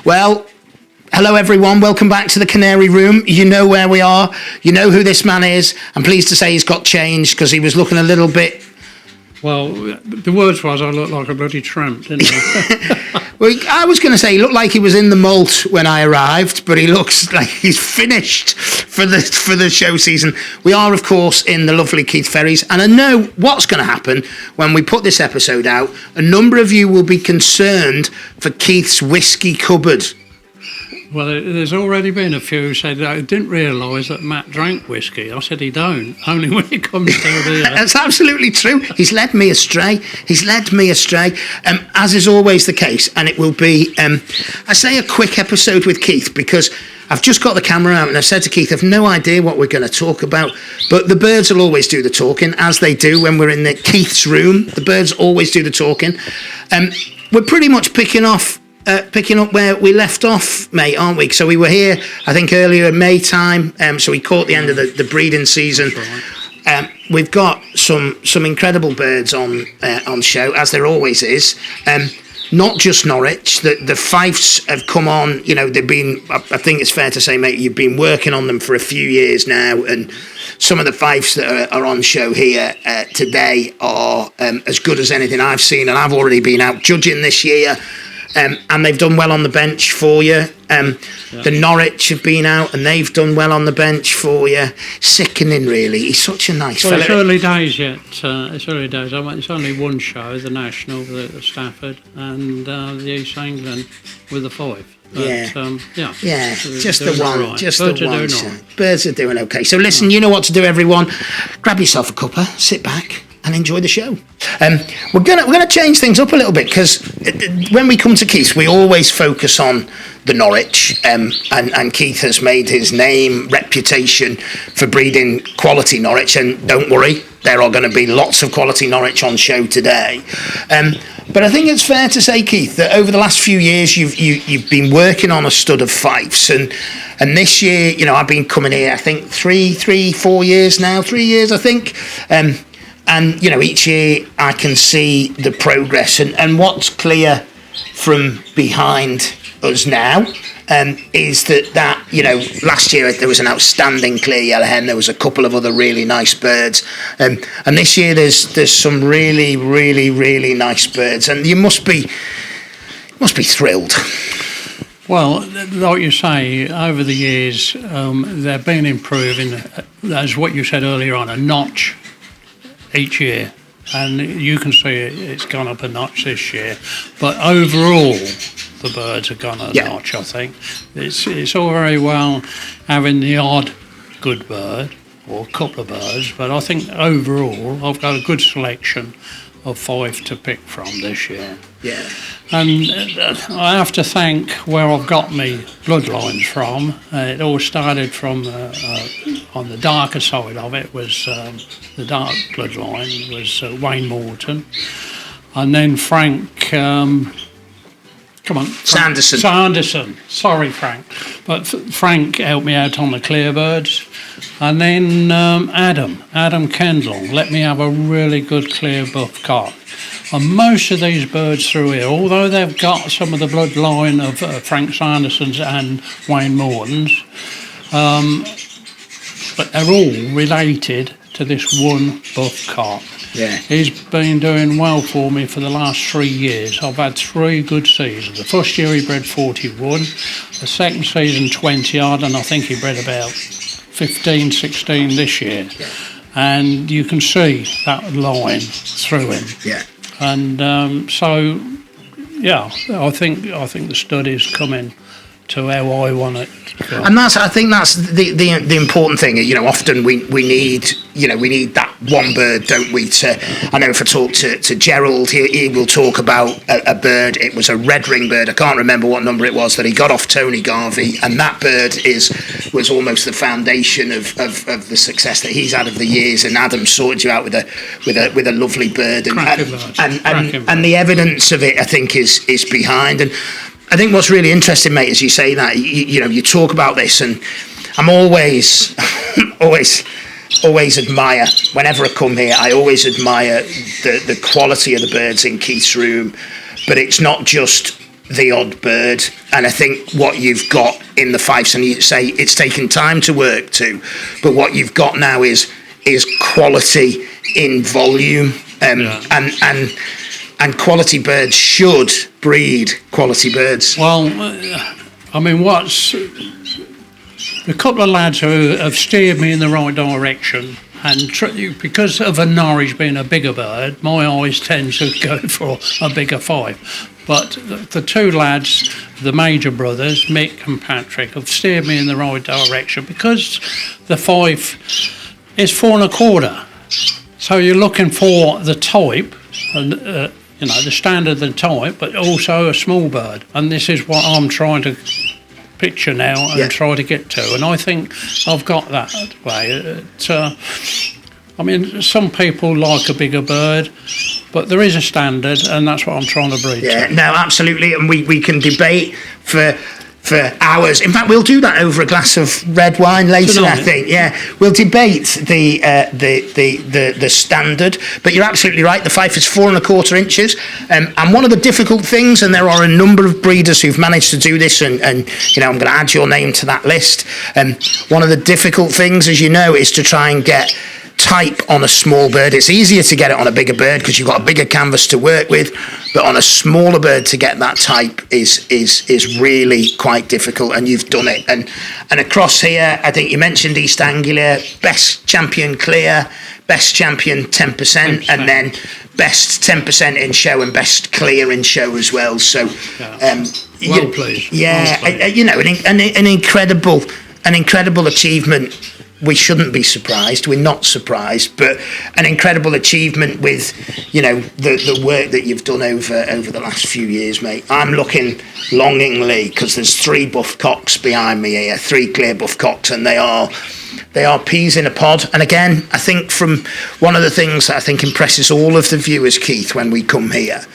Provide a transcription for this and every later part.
Well, hello everyone, welcome back to the Canary room. You know where we are, you know who this man is. I'm pleased to say he's got changed because he was looking a little bit... Well, the words was I looked like a bloody tramp, didn't I? Well, I was going to say he looked like he was in the malt when I arrived, but he looks like he's finished for the show season. We are, of course, in the lovely Keith Ferry's, and I know what's going to happen when we put this episode out. A number of you will be concerned for Keith's whiskey cupboard. Well, there's already been a few who said I didn't realise that Matt drank whiskey. I said he don't, only when it comes to beer. That's absolutely true. He's led me astray. As is always the case, and it will be, I say, a quick episode with Keith because I've just got the camera out and I've said to Keith, I've no idea what we're going to talk about, but the birds will always do the talking, as they do when we're in the Keith's room. The birds always do the talking. We're pretty much picking up where we left off, mate, aren't we? So we were here, I think, earlier in May time, so we caught the end of the breeding season. Right. We've got some incredible birds on show, as there always is. Not just Norwich, the Fifes have come on, you know, they've been, I think it's fair to say, mate, you've been working on them for a few years now, and some of the Fifes that are on show here today are as good as anything I've seen, and I've already been out judging this year. And they've done well on the bench for you. The Norwich have been out and they've done well on the bench for you. Sickening, really. He's such a nice fella. It's early days yet. It's early days. It's only one show, the National, the Stafford, and the East England with the Fife. But, just the one. Right. Just Birds the one. Are doing right. Birds are doing okay. So listen, you know what to do, everyone. Grab yourself a cuppa, sit back, and enjoy the show. We're gonna change things up a little bit because when we come to Keith, we always focus on the Norwich, and Keith has made his name, reputation for breeding quality Norwich. And don't worry, there are going to be lots of quality Norwich on show today. But I think it's fair to say, Keith, that over the last few years you've been working on a stud of Fifes, and this year, you know, I've been coming here, I think 4 years now, 3 years, I think. And, you know, each year I can see the progress. And what's clear from behind us now is that, you know, last year there was an outstanding clear yellow hen. There was a couple of other really nice birds. And this year there's some really, really, really nice birds. And you must be thrilled. Well, like you say, over the years, they've been improving, as what you said earlier on, a notch each year, and you can see it's gone up a notch this year, but overall the birds have gone a notch. I think it's all very well having the odd good bird or a couple of birds, but I think overall I've got a good selection of Fife to pick from this year. Yeah. And I have to thank where I've got my bloodlines from. It all started from on the darker side of it was the dark bloodline was Wayne Morton, and then Frank. Sanderson. Sorry, Frank, but Frank helped me out on the clearbirds, and then Adam Kendall let me have a really good clear buff cock. And most of these birds through here, although they've got some of the bloodline of Frank Sanderson's and Wayne Morton's, but they're all related to this one buff cock. Yeah. He's been doing well for me for the last 3 years. I've had 3 good seasons. The first year he bred 41, the second season 20 odd, and I think he bred about 15, 16 this year. Yeah. And you can see that line through him. Yeah. And I think the study's coming to how I want it to go. And I think that's the important thing. You know, often we need that one bird, don't we? I know if I talk to Gerald, he will talk about a bird. It was a red ring bird. I can't remember what number it was that he got off Tony Garvey, and that bird was almost the foundation of the success that he's had over the years. And Adam sorted you out with a lovely bird, and the evidence of it, I think, is behind. And I think what's really interesting, mate, is you say that you talk about this, and I'm always admire, whenever I come here, I always admire the quality of the birds in Keith's room. But it's not just the odd bird. And I think what you've got in the Fifes, and you say it's taken time to work to, but what you've got now is quality in volume, and quality birds should breed quality birds. Well, I mean, a couple of lads who have steered me in the right direction, and because of a Norwich being a bigger bird, my eyes tend to go for a bigger Fife. But the two lads, the major brothers, Mick and Patrick, have steered me in the right direction because the Fife is 4 1/4. So you're looking for the type, and the standard, the type, but also a small bird. And this is what I'm trying to picture now and try to get to. And I think I've got that way. I mean, some people like a bigger bird, but there is a standard, and that's what I'm trying to breed to. No, absolutely. And we can debate for hours. In fact, we'll do that over a glass of red wine later. Tonight. I think. Yeah, we'll debate the standard. But you're absolutely right. The Fife is 4 1/4 inches, and one of the difficult things, and there are a number of breeders who've managed to do this, and I'm going to add your name to that list. One of the difficult things, as you know, is to try and get type on a small bird. It's easier to get it on a bigger bird because you've got a bigger canvas to work with, but on a smaller bird to get that type is really quite difficult, and you've done it. And across here, I think you mentioned East Anglia, best champion clear, best champion 10%, and then best 10% in show and best clear in show as well. So well played. Yeah, well played. An incredible achievement. We shouldn't be surprised. We're not surprised, but an incredible achievement with, the work that you've done over the last few years, mate. I'm looking longingly because there's 3 buff cocks behind me here, 3 clear buff cocks, and they are peas in a pod. And again, I think from one of the things that I think impresses all of the viewers, Keith, when we come here,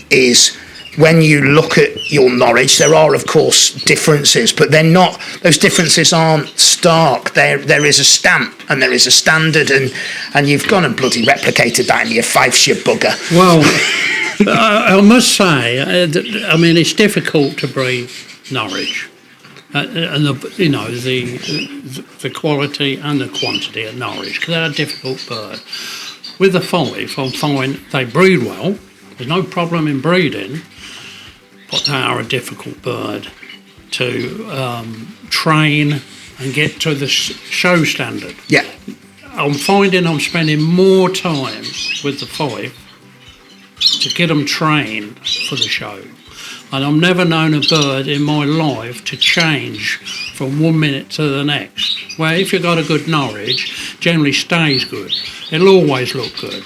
is when you look at your Norwich, there are, of course, differences, but they're not. Those differences aren't stark. There is a stamp and there is a standard, and you've gone and bloody replicated that in your Fifeshire bugger. Well, I must say, I mean, it's difficult to breed Norwich, and the quality and the quantity of Norwich, because they're a difficult bird. With the Fife, I find they breed well. There's no problem in breeding, but they are a difficult bird to train and get to the show standard. Yeah. I'm finding I'm spending more time with the Fife to get them trained for the show. And I've never known a bird in my life to change from 1 minute to the next. Where if you've got a good Norwich, generally stays good. It'll always look good.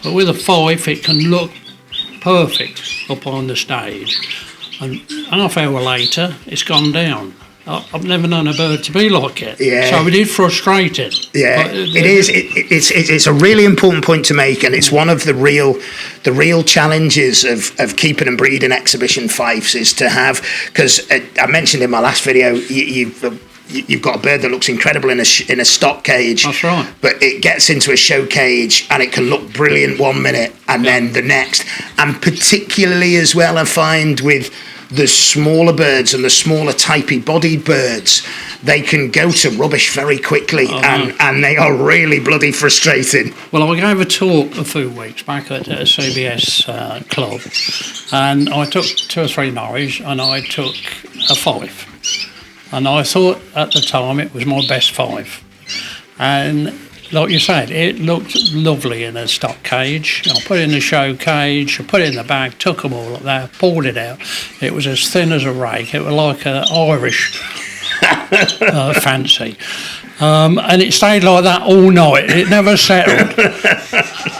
But with a Fife, it can look perfect up on the stage, and half hour later it's gone down. I've never known a bird to be like it. Yeah. So it is frustrating. Yeah, it is. It's a really important point to make, and it's one of the real challenges of keeping and breeding exhibition Fifes is to have, because I mentioned in my last video, you've got a bird that looks incredible in a stock cage. That's right. But it gets into a show cage and it can look brilliant 1 minute and then the next. And particularly as well, I find with the smaller birds and the smaller typey bodied birds, they can go to rubbish very quickly, and they are really bloody frustrating. Well, I gave a talk a few weeks back at a CBS club, and I took 2 or 3 Norwich and I took a Fife. And I thought at the time it was my best Fife. And like you said, it looked lovely in a stock cage. I put it in the show cage, I put it in the bag, took them all up there, pulled it out. It was as thin as a rake. It was like an Irish fancy. And it stayed like that all night. It never settled.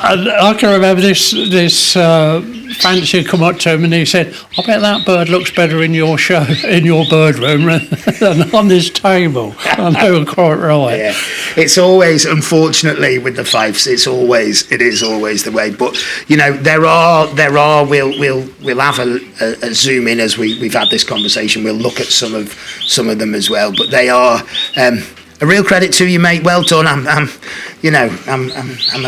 And I can remember this fancy come up to him and he said, "I bet that bird looks better in your show, in your bird room than on this table." And they were quite right. Yeah. It's always, unfortunately, with the Fifes, it is always the way. But we'll have a zoom in as we've had this conversation. We'll look at some of them as well. But they are. a real credit to you, mate. Well done. I'm a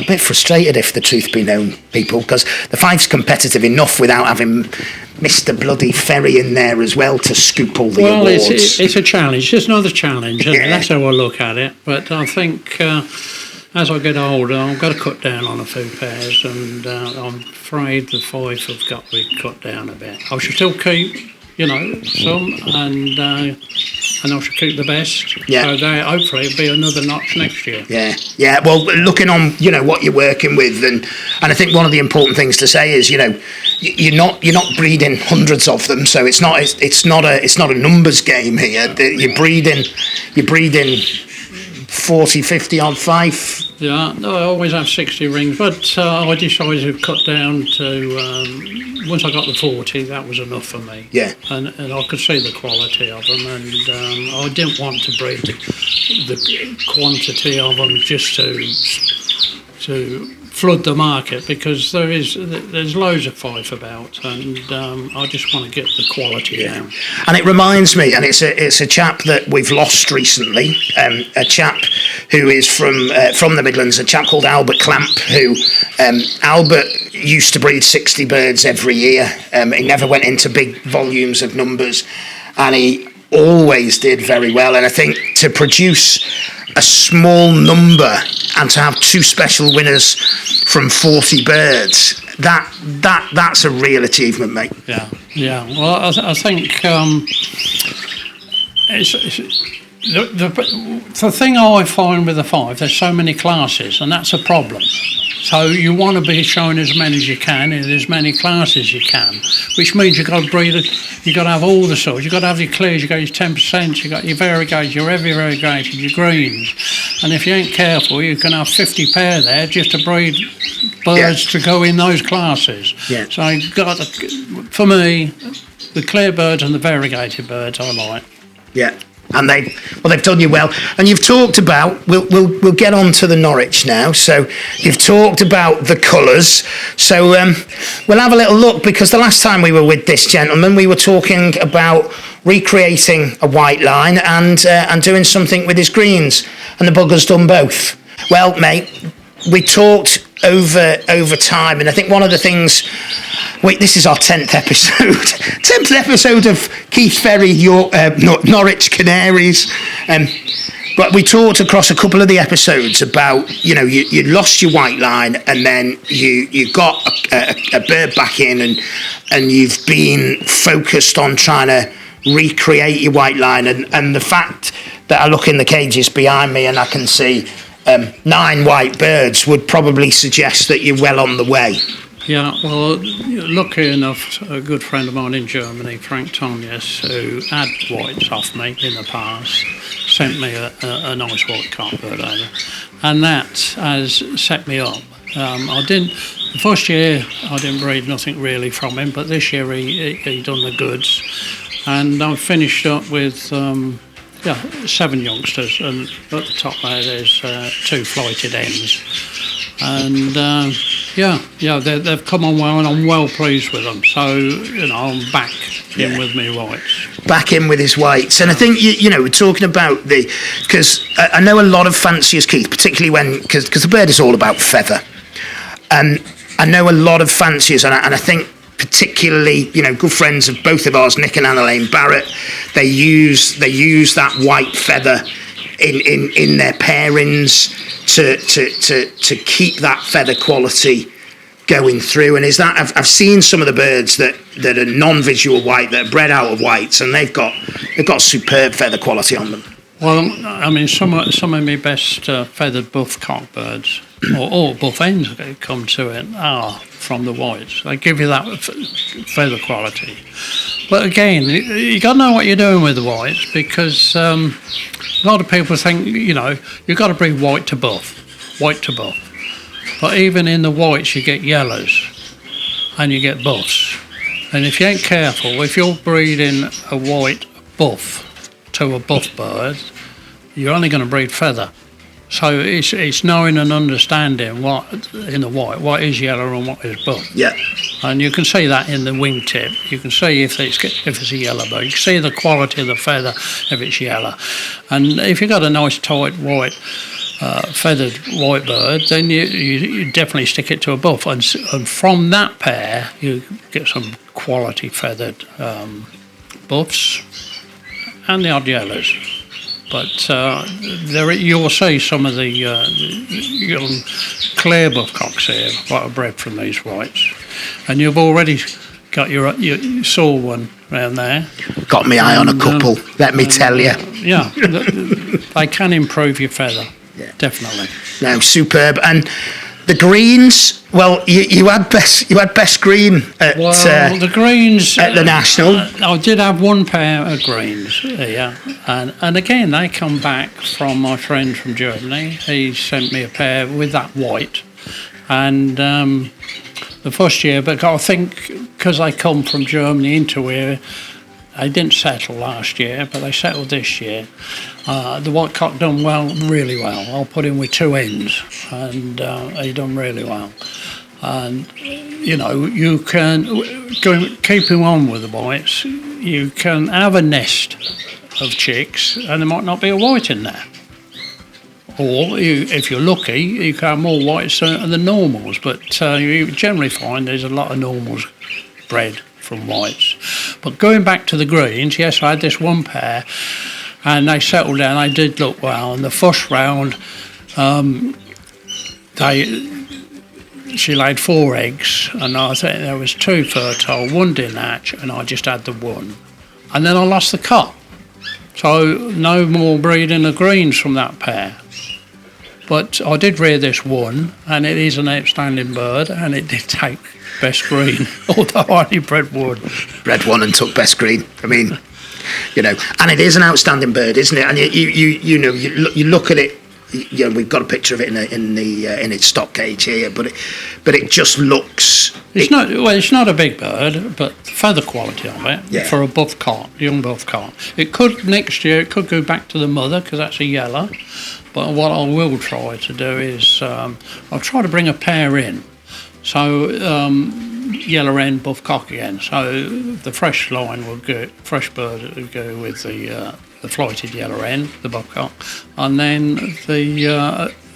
bit frustrated, if the truth be known, people, because the Fife's competitive enough without having Mr. Bloody Ferry in there as well to scoop all the awards. Well, it's a challenge. It's another challenge, and that's how I look at it. But I think as I get older, I've got to cut down on a few pairs, and I'm afraid the Fife have got to be cut down a bit. I should still keep, some, and I should keep the best. Yeah. So hopefully it'll be another notch next year. Yeah. Well, looking on, what you're working with, and I think one of the important things to say is, you're not breeding hundreds of them, so it's not a numbers game here. You're breeding 40, 50 odd Fife. Yeah, no, I always have 60 rings, but I decided to cut down to, once I got the 40, that was enough for me. Yeah. And I could see the quality of them, and I didn't want to breed the quantity of them just to flood the market, because there's loads of Fife about, and I just want to get the quality down. And it reminds me, and it's a chap that we've lost recently, a chap who is from the Midlands, a chap called Albert Clamp, who Albert used to breed 60 birds every year. He never went into big volumes of numbers, and he always did very well. And I think to produce a small number and to have two special winners from 40 birds, that's a real achievement, mate. Yeah. Well, I think the thing I find with the Fife, there's so many classes, and that's a problem. So you want to be showing as many as you can in as many classes as you can, which means you've got to breed it. You've got to have all the sorts. You've got to have your clears, you've got your 10%, you've got your variegated, your heavy variegated, your greens. And if you ain't careful, you can have 50 pair there just to breed birds to go in those classes. Yeah. So you've got to, for me, the clear birds and the variegated birds I like. Yeah. And they've done you well. And you've talked about, we'll get on to the Norwich now. So you've talked about the colours. So we'll have a little look, because the last time we were with this gentleman, we were talking about recreating a white line and doing something with his greens. And the bugger's done both. Well, mate, we talked over time, and I think one of the things, this is our 10th episode 10th episode of Keith Ferry, Norwich Canaries, but we talked across a couple of the episodes about, you lost your white line, and then you got a bird back in, and you've been focused on trying to recreate your white line, and the fact that I look in the cages behind me and I can see 9 white birds would probably suggest that you're well on the way. Yeah, well, lucky enough, a good friend of mine in Germany, Frank Tonjes, who had whites off me in the past, sent me a nice white cockbird over, and that has set me up. The first year I didn't breed nothing really from him, but this year he done the goods, and I finished up with 7 youngsters, and at the top there's 2 flighted hens, and they've come on well, and I'm well pleased with them. So I'm back in with me whites. Back in with his whites, and I think we're talking about because I know a lot of fanciers, Keith, particularly because the bird is all about feather, and I know a lot of fanciers, and I think particularly, good friends of both of ours, Nick and Annalane Barrett, they use that white feather in their pairings to keep that feather quality going through. And is that I've seen some of the birds that are non-visual white, that are bred out of whites, and they've got superb feather quality on them. Well, I mean, some of my best feathered buff cockbirds, or buff hens, come to it, are from the whites. They give you that feather quality. But again, you got to know what you're doing with the whites, because a lot of people think, you've got to breed white to buff. But even in the whites, you get yellows and you get buffs. And if you ain't careful, if you're breeding a white buff to a buff bird, you're only going to breed feather. So it's knowing and understanding what in the white, what is yellow and what is buff. Yeah. And you can see that in the wingtip. You can see if it's a yellow bird. You can see the quality of the feather if it's yellow. And if you've got a nice tight white feathered white bird, then you definitely stick it to a buff. And from that pair, you get some quality feathered buffs and the odd yellows. But you'll see some of the young clear buff cocks here, what are bred from these whites. And you've already got you saw one around there. Got my eye on a couple, let me tell you. Yeah, they can improve your feather, definitely. No, superb. And the greens, well, you had best green at the greens at the National. I did have one pair of greens here, and again they come back from my friend from Germany. He sent me a pair with that white, and the first year, but I think because they come from Germany into here, they didn't settle last year, but they settled this year. The white cock done really well. I'll put him with 2 ends, and he done really well. And you can keep him on with the whites. You can have a nest of chicks, and there might not be a white in there. Or if you're lucky, you can have more whites than normals. But you generally find there's a lot of normals bred from whites. But going back to the greens, yes, I had this one pair, and they settled down. They did look well. And the first round, she laid 4 eggs, and I think there was 2 fertile, 1 didn't hatch, and I just had the 1. And then I lost the cock. So no more breeding of greens from that pair. But I did rear this one, and it is an outstanding bird, and it did take best green, although I only bred 1. Bred 1 and took best green. I mean, and it is an outstanding bird, isn't it? And you look at it. We've got a picture of it in its stock cage here, but it just looks. It's not a big bird, but the feather quality of it for a buff cock, young buff cock. It could next year. It could go back to the mother because that's a yellow. But what I will try to do is I'll try to bring a pair in. So yellow end, buff cock again. So the fresh line will go, fresh bird will go with the flighted yellow end, the buff cock, and then a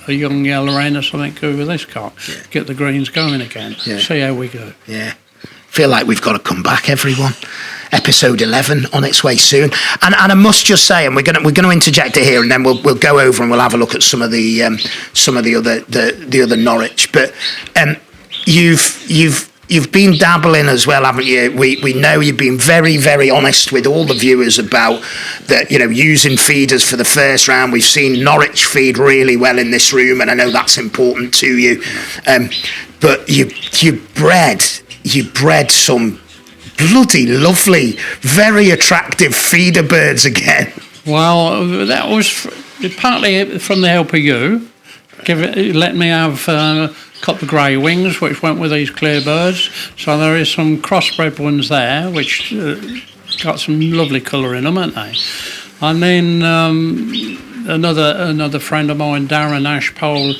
young yellow hen or something go with this cock. Yeah. Get the greens going again. Yeah. See how we go. Yeah. Feel like we've got to come back, everyone. Episode 11 on its way soon, and I must just say, and we're going to interject it here, and then we'll go over and we'll have a look at some of the other Norwich. But you've been dabbling as well, haven't you? We know you've been very, very honest with all the viewers about that. Using feeders for the first round. We've seen Norwich feed really well in this room, and I know that's important to you. But you bred some bloody lovely, very attractive feeder birds again. Well, that was partly from the help of you. Let me have a couple of grey wings, which went with these clear birds. So there is some crossbred ones there, which got some lovely colour in them, haven't they? And then another friend of mine, Darren Ashpole,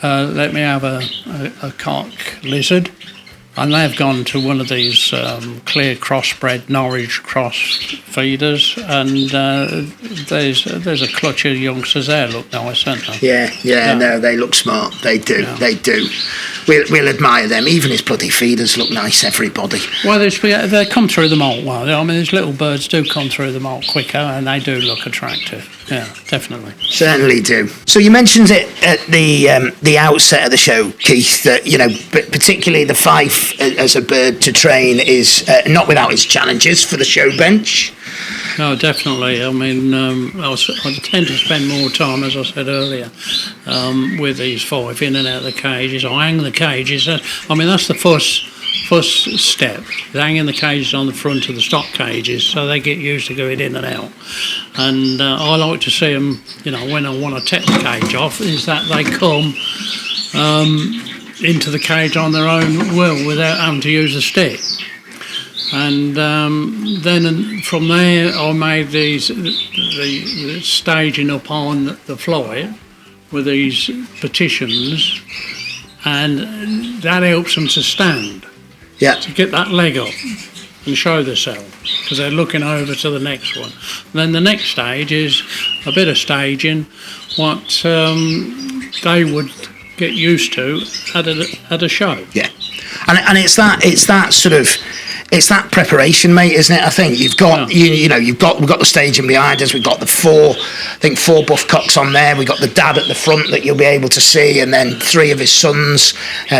let me have a cock lizard. And they've gone to one of these clear crossbred Norwich cross feeders, and there's a clutch of youngsters there. Look nice, don't they? Yeah. No, they look smart. They do. Yeah. They do. We'll admire them. Even his bloody feeders look nice. Everybody. Well, they come through the molt well. I mean, these little birds do come through the molt quicker, and they do look attractive. Yeah, definitely. Certainly do. So you mentioned it at the outset of the show, Keith, that particularly the Fife as a bird to train is not without its challenges for the show bench. No, definitely. I mean, I tend to spend more time, as I said earlier, with these Fife in and out of the cages. I hang the cages. I mean, that's the first step, hanging the cages on the front of the stock cages so they get used to going in and out. And I like to see them, when I want to take the cage off, is that they come into the cage on their own will without having to use a stick. And then from there I made the staging up on the fly, with these petitions, and that helps them to stand, Yeah. to get that leg up and show themselves, because they're looking over to the next one. Then the next stage is a bit of staging, what they would get used to at a show. Yeah, and it's that sort of. It's that preparation, mate, isn't it? I think you've got we've got the staging behind us. We've got the four buff cocks on there. We've got the dad at the front that you'll be able to see, and then 3 of his sons.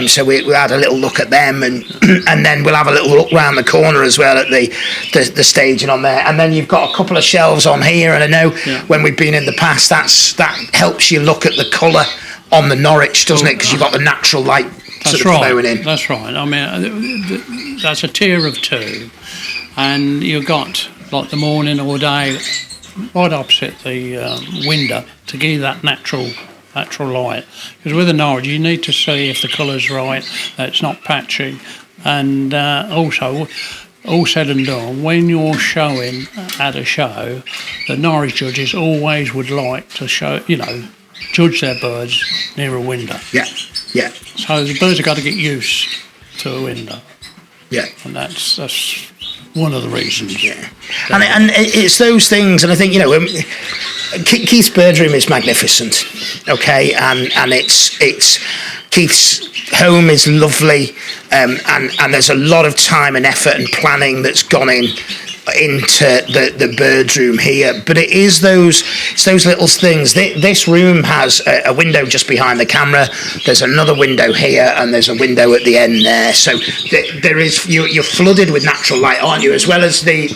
So we had a little look at them, and and then we'll have a little look round the corner as well at the staging on there. And then you've got a couple of shelves on here, and I know when we've been in the past, that helps you look at the colour on the Norwich, doesn't it? Because you've got the natural light. That's right. That's right. I mean, that's a tier of 2, and you've got like the morning or day right opposite the window to give you that natural light. Because with the Norwich, you need to see if the colour's right, that it's not patchy, and also, all said and done, when you're showing at a show, the Norwich judges always would like to judge their birds near a window. Yeah. Yeah. So the birds have got to get used to a window. Yeah. And that's one of the reasons. Yeah. And it's those things, and I think, Keith's bird room is magnificent, okay? And it's Keith's home is lovely, and there's a lot of time and effort and planning that's gone into the bird room here, but it's those little things. This room has a window just behind the camera. There's another window here, and there's a window at the end there. So there is you're flooded with natural light, aren't you? As well as the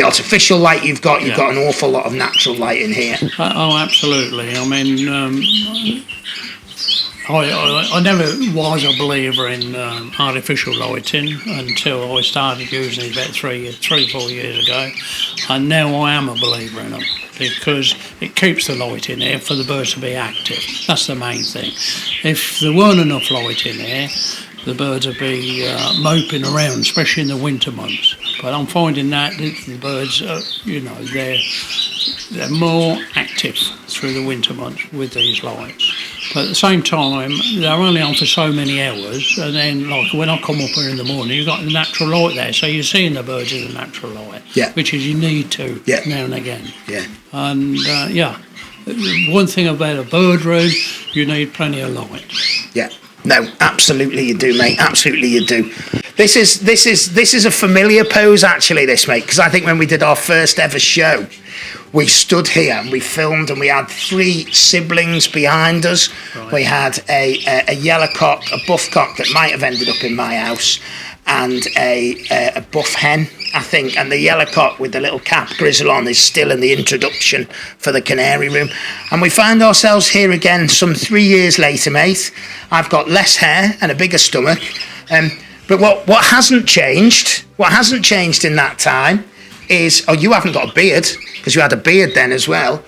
artificial light you've got an awful lot of natural light in here. Oh, absolutely. I mean, I never was a believer in artificial lighting until I started using it about 3-4 years ago, and now I am a believer in them because it keeps the light in there for the birds to be active. That's the main thing. If there weren't enough light in there, the birds would be moping around, especially in the winter months. But I'm finding that the birds, they're more active through the winter months with these lights. But at the same time, they're only on for so many hours, and then, like, when I come up here in the morning, you've got the natural light there, so you're seeing the birds in the natural light, which is you need to now and again. Yeah. And, one thing about a bird room, you need plenty of light. Yeah. No, absolutely you do, mate. Absolutely you do. This is a familiar pose, actually, this, mate, because I think when we did our first ever show, we stood here and we filmed, and we had 3 siblings behind us. Right. We had a yellow cock, a buff cock that might have ended up in my house, and a buff hen, I think. And the yellow cock with the little cap grizzle on is still in the introduction for the Canary room. And we find ourselves here again some 3 years later, mate. I've got less hair and a bigger stomach. But what hasn't changed in that time is, you haven't got a beard, because you had a beard then as well,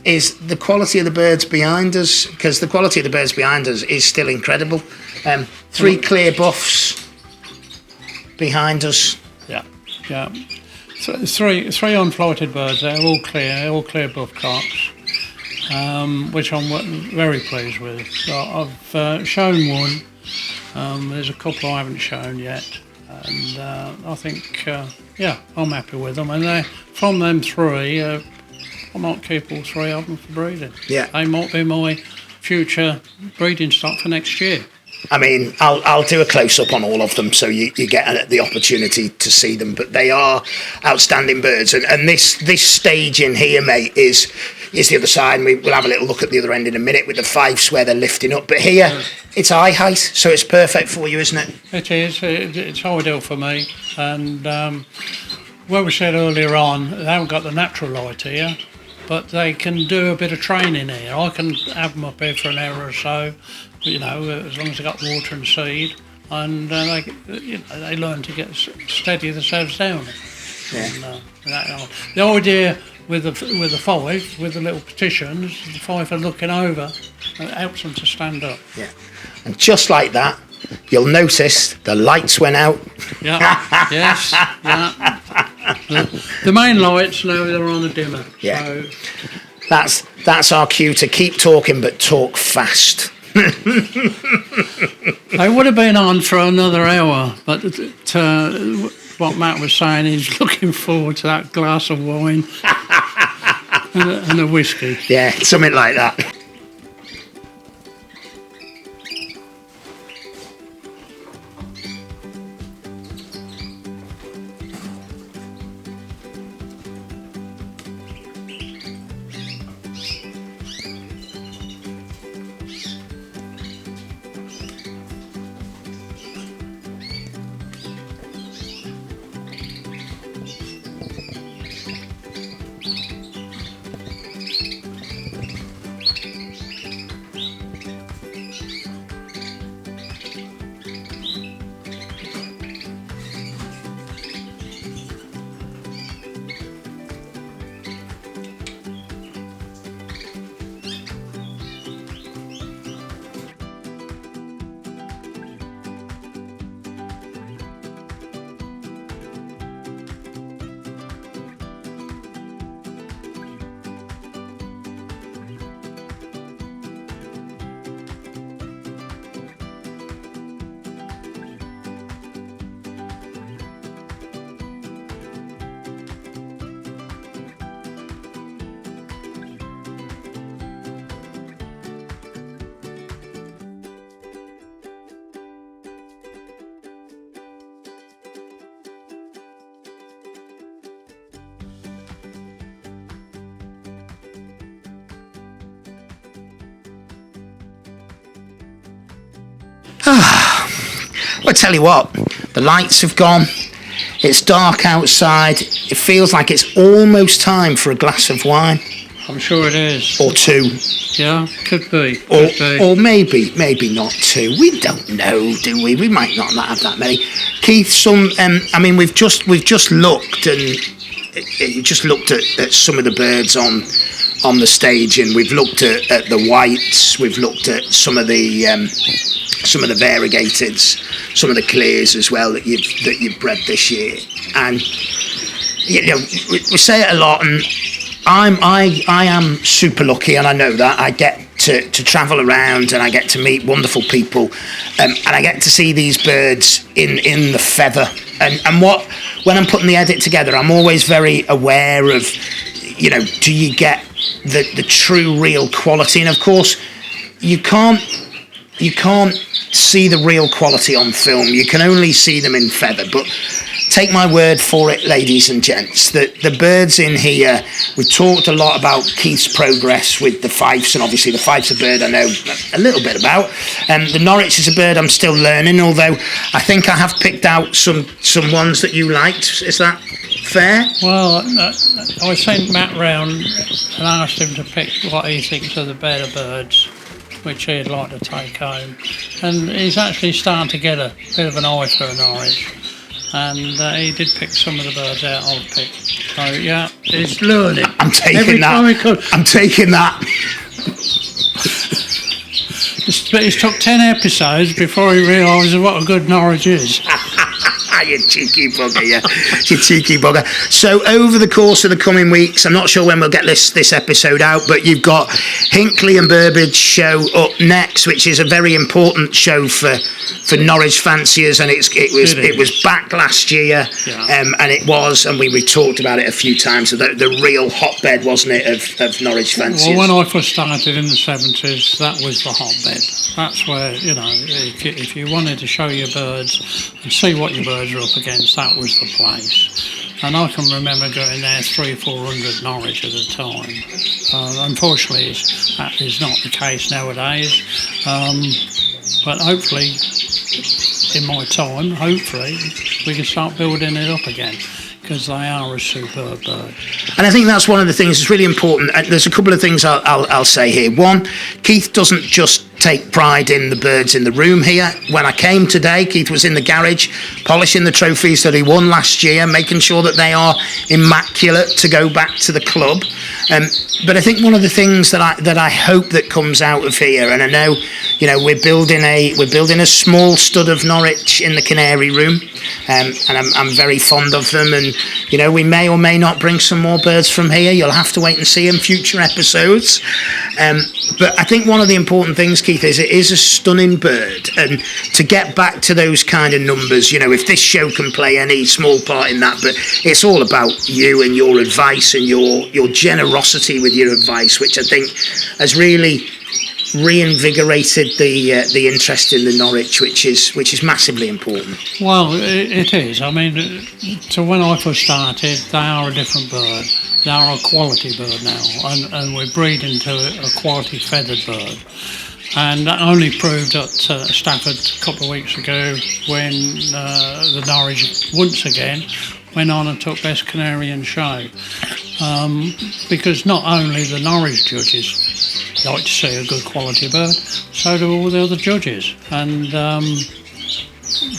is the quality of the birds behind us, because the quality of the birds behind us is still incredible. 3 clear buffs behind us. Yeah. So three unflighted birds. They're all clear buff cocks, which I'm very pleased with. So I've shown one. There's a couple I haven't shown yet, and I think I'm happy with them. And from them 3, I might keep all 3 of them for breeding. Yeah, they might be my future breeding stock for next year. I mean, I'll do a close-up on all of them so you get the opportunity to see them. But they are outstanding birds. And this stage in here, mate, is the other side. And we'll have a little look at the other end in a minute with the fifes where they're lifting up. But here, it's eye height, so it's perfect for you, isn't it? It is. It's ideal for me. And what we said earlier on, they haven't got the natural light here, but they can do a bit of training here. I can have them up here for an hour or so, as long as they've got water and seed, and they learn to get steady themselves down. Yeah. And, the idea with the 5, with the little petitions, the 5 are looking over, it helps them to stand up. Yeah. And just like that, you'll notice the lights went out. Yeah. Yes. Yeah. The main lights now, they're on a dimmer. Yeah. So. that's our cue to keep talking, but talk fast. I would have been on for another hour, but what Matt was saying, he's looking forward to that glass of wine and a whiskey. Yeah, something like that. Well, I tell you what, the lights have gone. It's dark outside. It feels like it's almost time for a glass of wine. I'm sure it is. Or two. Yeah, could be. Or maybe not two. We don't know, do we? We might not have that many. Keith, we've just looked and just looked at some of the birds on the stage, and we've looked at the whites. We've looked at some of the variegateds, some of the clears as well that you've bred this year. And we say it a lot, and I am super lucky, and I know that. I get to travel around, and I get to meet wonderful people, and I get to see these birds in the feather. And when I'm putting the edit together, I'm always very aware of, do you get the true real quality? And of course, you can't see the real quality on film. You can only see them in feather. But take my word for it, ladies and gents, that the birds in here, we've talked a lot about Keith's progress with the Fifes, and obviously the Fife's a bird I know a little bit about. The Norwich is a bird I'm still learning, although I think I have picked out some ones that you liked. Is that fair? Well, I sent Matt round and asked him to pick what he thinks of the better birds, which he'd like to take home. And he's actually starting to get a bit of an eye for a Norwich. And he did pick some of the birds out I've picked. So, yeah, he's learning. I'm taking that. I'm taking that. But he's took 10 episodes before he realises what a good Norwich is. You cheeky bugger, yeah. You cheeky bugger. So over the course of the coming weeks, I'm not sure when we'll get this episode out, but you've got Hinckley and Burbage show up next, which is a very important show for Norwich fanciers, and it was back last year, yeah. And we talked about it a few times. So the real hotbed, wasn't it, of Norwich fanciers? Well, when I first started in the 70s, that was the hotbed. That's where, if you wanted to show your birds and see what your birds were up against, that was the place. And I can remember going there 300-400 Norwich at a time. Unfortunately, that is not the case nowadays. But hopefully, in my time, we can start building it up again, because they are a superb bird. And I think that's one of the things that's really important. There's a couple of things I'll say here. One, Keith doesn't just take pride in the birds in the room here. When I came today, Keith was in the garage polishing the trophies that he won last year, making sure that they are immaculate to go back to the club. But I think one of the things that I hope that comes out of here, and I know, you know, we're building a small stud of Norwich in the Canary room, and I'm very fond of them. And you know, we may or may not bring some more birds from here. You'll have to wait and see in future episodes. But I think one of the important things, Keith, is it is a stunning bird, and to get back to those kind of numbers, you know, if this show can play any small part in that, but it's all about you and your advice and your generosity with your advice, which I think has really reinvigorated the interest in the Norwich, which is massively important. Well, it is. I mean, so when I first started, they are a different bird. They are a quality bird now, and we're breeding to a quality feathered bird. And that only proved at Stafford a couple of weeks ago when the Norwich once again went on and took Best Canary in Show. Because not only the Norwich judges like to see a good quality bird, so do all the other judges. And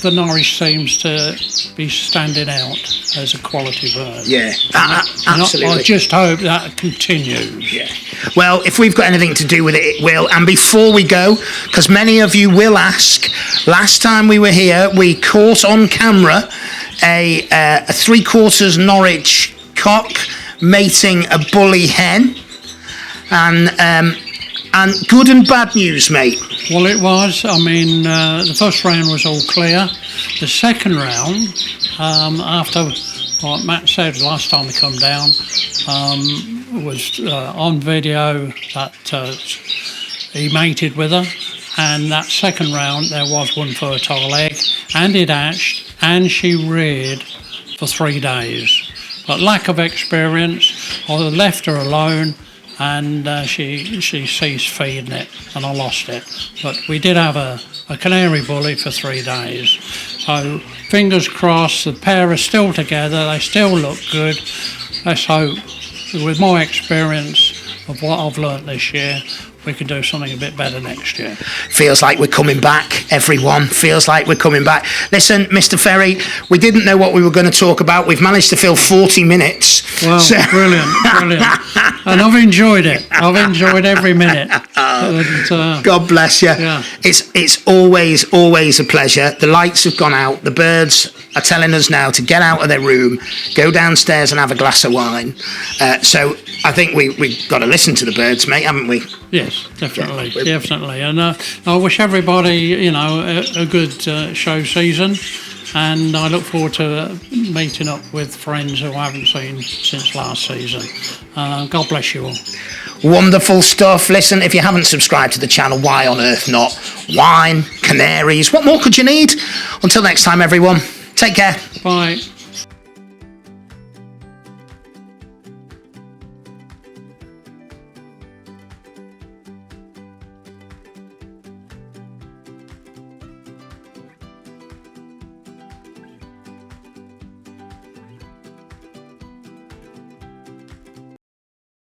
the Norwich seems to be standing out as a quality bird. Yeah, absolutely. I just hope that continues. Yeah. Well, if we've got anything to do with it, it will. And before we go, because many of you will ask, last time we were here, we caught on camera a 3/4 Norwich cock mating a bully hen, and good and bad news, mate. Well, it was. I mean, the first round was all clear. The second round, after what Matt said last time we come down, was on video that he mated with her, and that second round there was one fertile egg, and it hatched, and she reared for 3 days. But lack of experience, I left her alone, and she ceased feeding it, and I lost it. But we did have a canary bully for 3 days. So fingers crossed, the pair are still together, they still look good. Let's hope, with my experience of what I've learnt this year, we can do something a bit better next year. Feels like we're coming back, everyone. Feels like we're coming back. Listen, Mr. Ferry, we didn't know what we were going to talk about. We've managed to fill 40 minutes. Well, so. Brilliant. And I've enjoyed it. I've enjoyed every minute. God bless you. Yeah. It's always a pleasure. The lights have gone out. The birds are telling us now to get out of their room, go downstairs and have a glass of wine. So I think we've got to listen to the birds, mate, haven't we? Yes, definitely, definitely. And I wish everybody, you know, a good show season. And I look forward to meeting up with friends who I haven't seen since last season. God bless you all. Wonderful stuff. Listen, if you haven't subscribed to the channel, why on earth not? Wine, canaries, what more could you need? Until next time, everyone, take care. Bye.